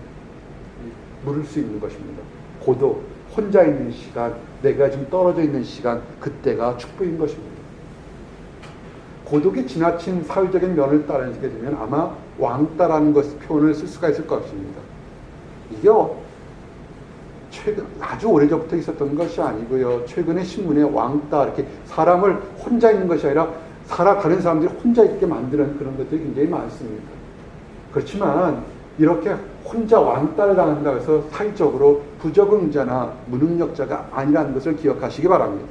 물을 수 있는 것입니다. 고독, 혼자 있는 시간, 내가 지금 떨어져 있는 시간, 그때가 축복인 것입니다. 고독이 지나친 사회적인 면을 따르게 되면 아마 왕따라는 표현을 쓸 수가 있을 것 같습니다. 이게 최근 아주 오래전부터 있었던 것이 아니고요. 최근에 신문에 왕따 이렇게 사람을 혼자 있는 것이 아니라 살아가는 사람들이 혼자 있게 만드는 그런 것들이 굉장히 많습니다. 그렇지만 이렇게 혼자 왕따를 당한다고 해서 사회적으로 부적응자나 무능력자가 아니라는 것을 기억하시기 바랍니다.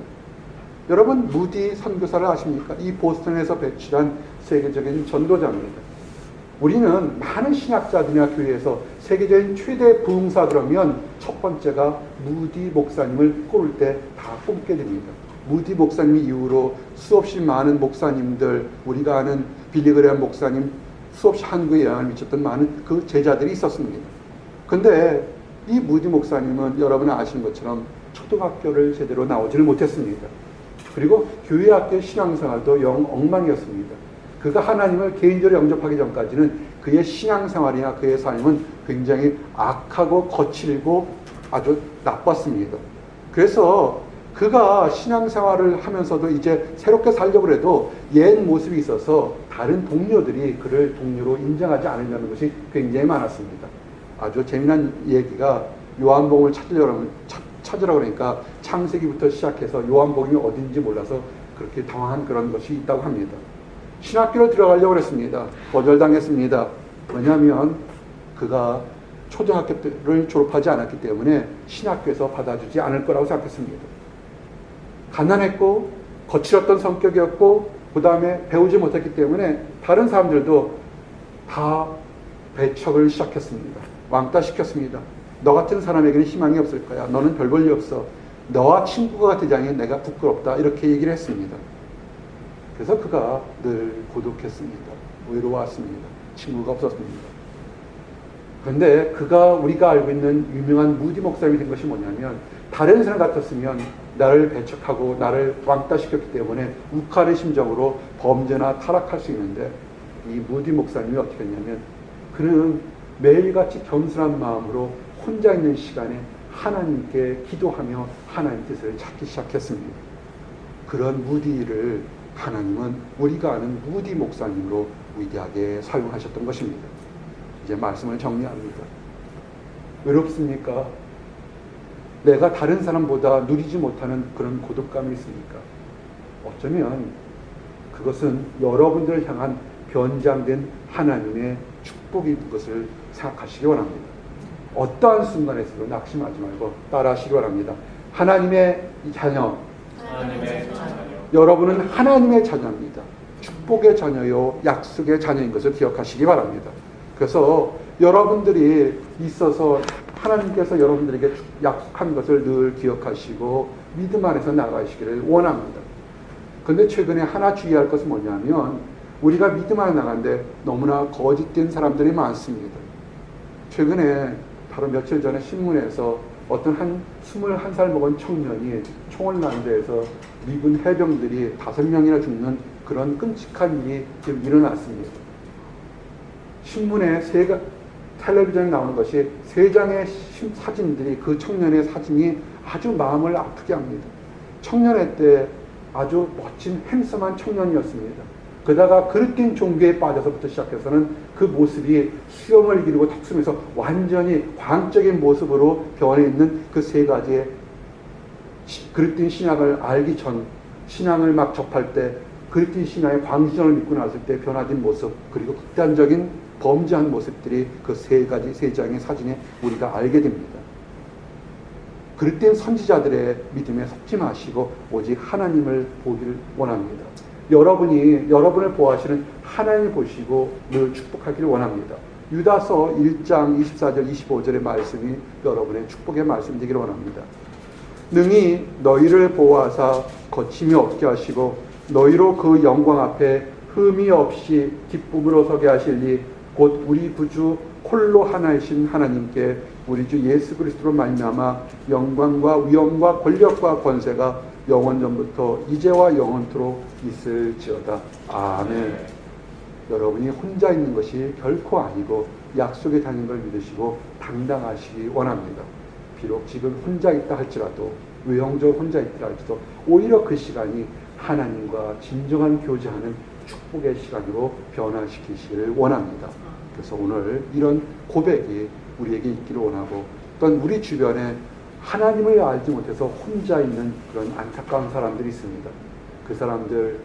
여러분 무디 선교사를 아십니까? 이 보스턴에서 배출한 세계적인 전도자입니다. 우리는 많은 신학자들이나 교회에서 세계적인 최대 부흥사 그러면 첫 번째가 무디 목사님을 꼽을 때 다 꼽게 됩니다. 무디 목사님 이후로 수없이 많은 목사님들, 우리가 아는 빌리그레엄 목사님, 수없이 한국에 영향을 미쳤던 많은 그 제자들이 있었습니다. 근데 이 무디 목사님은 여러분이 아시는 것처럼 초등학교를 제대로 나오지를 못했습니다. 그리고 교회학교 신앙생활도 영 엉망이었습니다. 그가 하나님을 개인적으로 영접하기 전까지는 그의 신앙생활이나 그의 삶은 굉장히 악하고 거칠고 아주 나빴습니다. 그래서 그가 신앙생활을 하면서도 이제 새롭게 살려고 해도 옛 모습이 있어서 다른 동료들이 그를 동료로 인정하지 않으려는 것이 굉장히 많았습니다. 아주 재미난 얘기가 요한복음을 찾으라고 그러니까 창세기부터 시작해서 요한복음이 어딘지 몰라서 그렇게 당황한 그런 것이 있다고 합니다. 신학교를 들어가려고 했습니다. 거절당했습니다. 왜냐하면 그가 초등학교를 졸업하지 않았기 때문에 신학교에서 받아주지 않을 거라고 생각했습니다. 가난했고 거칠었던 성격이었고 그 다음에 배우지 못했기 때문에 다른 사람들도 다 배척을 시작했습니다. 왕따시켰습니다. 너 같은 사람에게는 희망이 없을 거야. 너는 별 볼 일 없어. 너와 친구가 되지 않으면 내가 부끄럽다. 이렇게 얘기를 했습니다. 그래서 그가 늘 고독했습니다. 외로웠습니다. 친구가 없었습니다. 그런데 그가 우리가 알고 있는 유명한 무디 목사님이 된 것이 뭐냐면, 다른 사람 같았으면 나를 배척하고 나를 왕따시켰기 때문에 욱하는 심정으로 범죄나 타락할 수 있는데, 이 무디 목사님이 어떻게 했냐면, 그는 매일같이 겸손한 마음으로 혼자 있는 시간에 하나님께 기도하며 하나님 뜻을 찾기 시작했습니다. 그런 무디를 하나님은 우리가 아는 무디 목사님으로 위대하게 사용하셨던 것입니다. 이제 말씀을 정리합니다. 외롭습니까? 내가 다른 사람보다 누리지 못하는 그런 고독감이 있습니까? 어쩌면 그것은 여러분들을 향한 변장된 하나님의 축복인 것을 생각하시기 원합니다. 어떠한 순간에서도 낙심하지 말고 따라하시기 바랍니다. 하나님의 자녀, 여러분은 하나님의 자녀입니다. 축복의 자녀요, 약속의 자녀인 것을 기억하시기 바랍니다. 그래서 여러분들이 있어서 하나님께서 여러분들에게 약속한 것을 늘 기억하시고 믿음 안에서 나가시기를 원합니다. 그런데 최근에 하나 주의할 것은 뭐냐면, 우리가 믿음 안에 나가는데 너무나 거짓된 사람들이 많습니다. 최근에 바로 며칠 전에 신문에서 어떤 한 21살 먹은 청년이 총을 난 데에서 미군 해병들이 5명이나 죽는 그런 끔찍한 일이 지금 일어났습니다. 신문에 텔레비전에 나오는 것이 3장의 사진들이, 그 청년의 사진이 아주 마음을 아프게 합니다. 청년의 때 아주 멋진 핸섬한 청년이었습니다. 그러다가 그릇된 종교에 빠져서부터 시작해서는 그 모습이 수염을 기르고 턱수면서 완전히 광적인 모습으로 변해 있는 그 3가지의 그릇된 신앙을 알기 전, 신앙을 막 접할 때 그릇된 신앙의 광신을 믿고 나섰을 때 변화된 모습, 그리고 극단적인 범죄한 모습들이 그 3장의 사진에 우리가 알게 됩니다. 그릇된 선지자들의 믿음에 속지 마시고 오직 하나님을 보기를 원합니다. 여러분이 여러분을 보호하시는 하나님을 보시고 늘 축복하기를 원합니다. 유다서 1장 24절 25절의 말씀이 여러분의 축복의 말씀 되기를 원합니다. 능히 너희를 보호하사 거침이 없게 하시고 너희로 그 영광 앞에 흠이 없이 기쁨으로 서게 하실니 곧 우리 구주 홀로 하나이신 하나님께 우리 주 예수 그리스도로 말미암아 영광과 위엄과 권력과 권세가 영원전부터 이제와 영원토록 있을지어다. 아멘. 여러분이 혼자 있는 것이 결코 아니고 약속에 다니는 걸 믿으시고 당당하시기 원합니다. 비록 지금 혼자 있다 할지라도, 외형적으로 혼자 있다 할지라도 오히려 그 시간이 하나님과 진정한 교제하는 축복의 시간으로 변화시키시기를 원합니다. 그래서 오늘 이런 고백이 우리에게 있기를 원하고, 또한 우리 주변에 하나님을 알지 못해서 혼자 있는 그런 안타까운 사람들이 있습니다. 그 사람들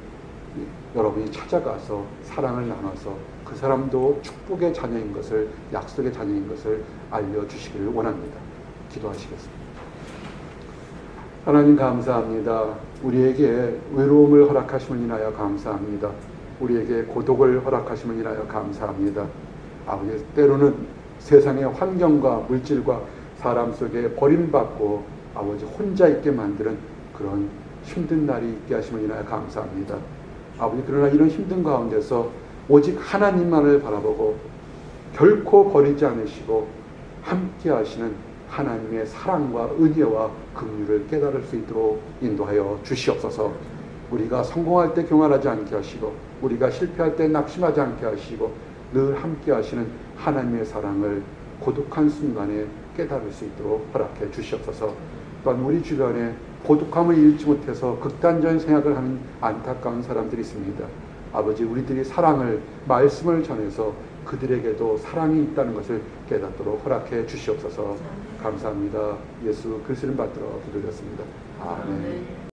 여러분이 찾아가서 사랑을 나눠서 그 사람도 축복의 자녀인 것을, 약속의 자녀인 것을 알려주시기를 원합니다. 기도하시겠습니다. 하나님 감사합니다. 우리에게 외로움을 허락하심을 인하여 감사합니다. 우리에게 고독을 허락하심을 인하여 감사합니다. 아버지, 때로는 세상의 환경과 물질과 사람 속에 버림받고 아버지 혼자 있게 만드는 그런 힘든 날이 있게 하심을 인하여 감사합니다. 아버지, 그러나 이런 힘든 가운데서 오직 하나님만을 바라보고 결코 버리지 않으시고 함께 하시는 하나님의 사랑과 은혜와 긍휼을 깨달을 수 있도록 인도하여 주시옵소서. 우리가 성공할 때 교만하지 않게 하시고 우리가 실패할 때 낙심하지 않게 하시고 늘 함께 하시는 하나님의 사랑을 고독한 순간에 깨달을 수 있도록 허락해 주시옵소서. 또한 우리 주변에 고독함을 잃지 못해서 극단적인 생각을 하는 안타까운 사람들이 있습니다. 아버지, 우리들이 사랑을, 말씀을 전해서 그들에게도 사랑이 있다는 것을 깨닫도록 허락해 주시옵소서. 감사합니다. 예수 그리스도를 받들어 기도드렸습니다. 아멘.